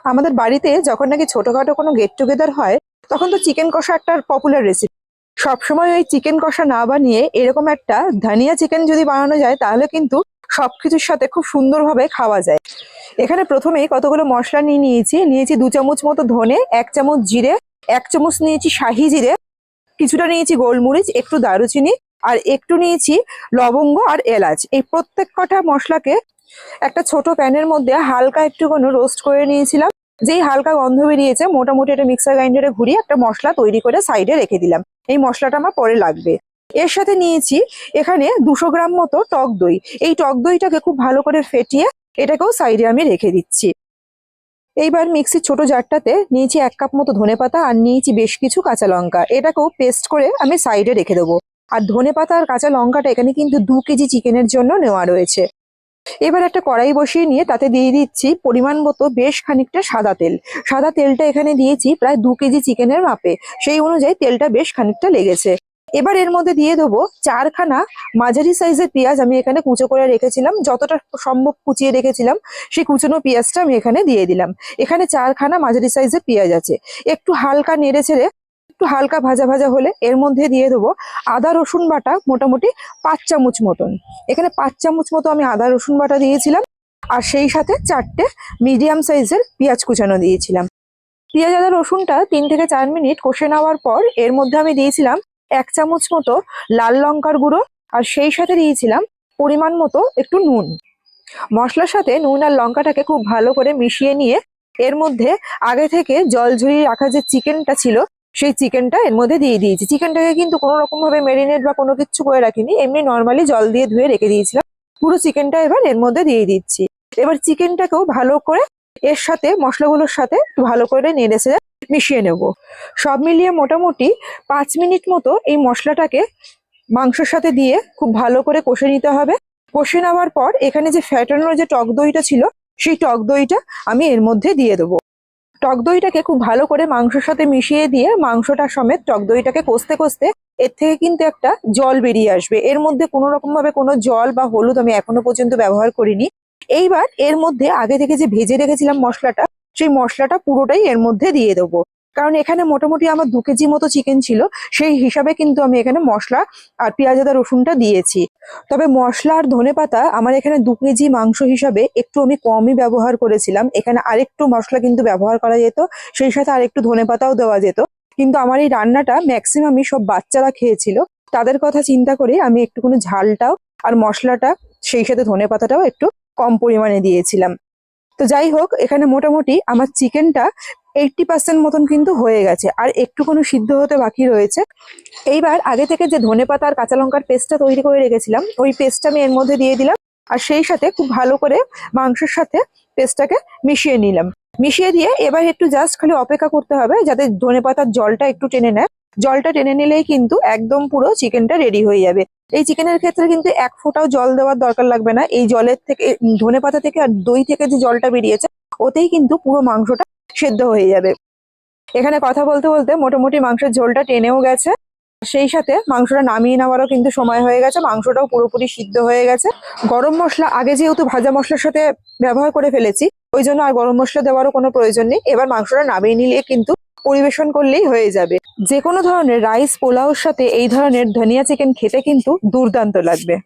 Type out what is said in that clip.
আমাদের বাড়িতে যখন নাকি ছোটখাটো কোনো গেট টুগেদার হয়, তখন তো চিকেন কষা একটা পপুলার রেসিপি। সবসময় ওই চিকেন কষা না বানিয়ে এরকম একটা ধনিয়া চিকেন যদি বানানো যায়, তাহলে কিন্তু সবকিছুর সাথে খুব সুন্দরভাবে খাওয়া যায়। এখানে প্রথমেই কতগুলো মশলা নিয়েছি 2 চামচ মতো ধনে, 1 চামচ জিরে, 1 চামচ নিয়েছি শাহি জিরে, কিছুটা নিয়েছি গোলমরিচ, একটু দারুচিনি, আর একটু নিয়েছি লবঙ্গ আর এলাচ। এই প্রত্যেক কটা মশলাকে একটা ছোট প্যানের মধ্যে হালকা একটুখানি রোস্ট করে নিয়েছিলাম। যেই হালকা গন্ধ বেরিয়েছে, মোটামুটি এটা মিক্সার গ্রাইন্ডারে ঘুরিয়ে একটা মশলা তৈরি করে সাইডে রেখে দিলাম। এই মশলাটা আমার পরে লাগবে। এর সাথে নিয়েছি এখানে 200 গ্রাম মতো টক দই। এই টক দইটাকে খুব ভালো করে ফেটিয়ে এটাকেও সাইডে আমি রেখে দিচ্ছি। এইবার মিক্সির ছোট জারটাতে নিয়েছি 1 কাপ মতো ধনেপাতা আর নিয়েছি বেশ কিছু কাঁচা লঙ্কা। এটাকেও পেস্ট করে আমি সাইডে রেখে দেবো। আর ধনেপাতা আর কাঁচা লঙ্কাটা এখানে কিন্তু 2 কেজি চিকেনের জন্য নেওয়া রয়েছে। এবার একটা কড়াই বসিয়ে নিয়ে তাতে দিয়ে দিচ্ছি পরিমাণ মতো বেশ খানিকটা সাদা তেল। সাদা তেলটা এখানে দিয়েছি প্রায় 2 কেজি চিকেনের মাপে, সেই অনুযায়ী তেলটা বেশ খানিকটা লেগেছে। এবার এর মধ্যে দিয়ে দেবো 4খানা মাঝারি সাইজের পেঁয়াজ। আমি এখানে কুচো করে রেখেছিলাম, যতটা সম্ভব কুচিয়ে রেখেছিলাম সেই কুচনো পেঁয়াজটা আমি এখানে দিয়ে দিলাম। এখানে 4খানা মাঝারি সাইজের পেঁয়াজ আছে। একটু হালকা নেড়ে ছেড়ে একটু হালকা ভাজা ভাজা হলে এর মধ্যে দিয়ে দেবো আদা রসুন বাটা মোটামুটি 5 চামচ মতন। এখানে 5 চামচ মতো আমি আদা রসুন বাটা দিয়েছিলাম, আর সেই সাথে 4টে মিডিয়াম সাইজের পেঁয়াজ কুচানো দিয়েছিলাম। পেঁয়াজ আদা রসুনটা 3 থেকে 4 মিনিট কষে নেওয়ার পর এর মধ্যে আমি দিয়েছিলাম 1 চামচ মতো লাল লঙ্কার গুঁড়ো, আর সেই সাথে দিয়েছিলাম পরিমাণ মতো একটু নুন। মশলার সাথে নুন আর লঙ্কাটাকে খুব ভালো করে মিশিয়ে নিয়ে এর মধ্যে আগে থেকে জল ঝরিয়ে রাখা যে চিকেনটা ছিল, সেই চিকেনটা এর মধ্যে দিয়ে দিয়েছি। চিকেনটাকে কিন্তু কোনো রকম ভাবে মেরিনেট বা কোনো কিছু করে রাখিনি, এমনি নর্মালি জল দিয়ে ধুয়ে রেখে দিয়েছিলাম। পুরো চিকেনটা এবার এর মধ্যে দিয়ে দিচ্ছি। এবার চিকেনটাকেও ভালো করে এর সাথে মশলাগুলোর সাথে ভালো করে নেড়ে চেড়ে মিশিয়ে নেব। সব মিলিয়ে মোটামুটি 5 মিনিট মতো এই মশলাটাকে মাংসের সাথে দিয়ে খুব ভালো করে কষে নিতে হবে। কষে নেওয়ার পর এখানে যে ফ্যাটানো যে টক দইটা ছিল, সেই টক দইটা আমি এর মধ্যে দিয়ে দেবো। টক দইটাকে খুব ভালো করে মাংসের সাথে মিশিয়ে দিয়ে মাংসটা সমেত টক দইটাকে কষতে কষতে এর থেকে কিন্তু একটা জল বেরিয়ে আসবে। এর মধ্যে কোনো রকম ভাবে কোনো জল বা হলুদ আমি এখনো পর্যন্ত ব্যবহার করিনি। এইবার এর মধ্যে আগে থেকে যে ভেজে রেখেছিলাম মশলাটা, সেই মশলাটা পুরোটাই এর মধ্যে দিয়ে দেবো। কারণ এখানে মোটামুটি আমার 2 কেজি মতো চিকেন ছিল, সেই হিসাবে কিন্তু আমি এখানে মশলা আর পেঁয়াজ আদা রসুনটা দিয়েছি। তবে মশলা আর ধনেপাতা আমার এখানে 2 কেজি মাংস হিসাবে একটু আমি কমই ব্যবহার করেছিলাম। এখানে আরেকটু মশলা কিন্তু ব্যবহার করা যেত, সেই সাথে আরেকটু ধনেপাতাও দেওয়া যেত। কিন্তু আমার এই রান্নাটা ম্যাক্সিমামই সব বাচ্চারা খেয়েছিল, তাদের কথা চিন্তা করে আমি একটুখানি ঝালটাও আর মশলাটা সেই সাথে ধনেপাতাটাও একটু কম পরিমাণে দিয়েছিলাম। তো যাই হোক, এখানে মোটামুটি আমার চিকেনটা 80% মতন কিন্তু হয়ে গেছে, আর একটুখানি সিদ্ধ হতে বাকি রয়েছে। এইবার আগে থেকে যে ধনেপাতা আর কাঁচা লঙ্কার পেস্টটা তৈরি করে রেখেছিলাম, ওই পেস্টটা আমি এর মধ্যে দিয়ে দিলাম, আর সেই সাথে খুব ভালো করে মাংসের সাথে পেস্টটাকে মিশিয়ে নিলাম। মিশিয়ে দিয়ে এবার একটু জাস্ট খালি অপেক্ষা করতে হবে যাতে ধনেপাতার জলটা একটু টেনে নেয়। জলটা টেনে নিলেই কিন্তু একদম পুরো চিকেনটা রেডি হয়ে যাবে। এই চিকেনের ক্ষেত্রে কিন্তু 1 ফোঁটাও জল দেওয়ার দরকার লাগবে না। এই জলের থেকে, ধনেপাতা থেকে আর দই থেকে যে জলটা বেরিয়েছে, ওতেই কিন্তু পুরো মাংসটা সেদ্ধ হয়ে যাবে। এখানে কথা বলতে বলতে মোটামুটি মাংসের ঝোলটা টেনেও গেছে, সেই সাথে মাংসটা নামিয়ে নেওয়ারও কিন্তু সময় হয়ে গেছে। মাংসটাও পুরোপুরি সিদ্ধ হয়ে গেছে। গরম মশলা আগে যেহেতু ভাজা মশলার সাথে ব্যবহার করে ফেলেছি, ওই জন্য আর গরম মশলা দেওয়ারও কোনো প্রয়োজন নেই। এবার মাংসটা নামিয়ে নিলে কিন্তু পরিবেশন করলেই হয়ে যাবে। যে কোনো ধরনের রাইস পোলাওর সাথে এই ধরনের ধনিয়া চিকেন খেতে কিন্তু দুর্দান্ত লাগবে।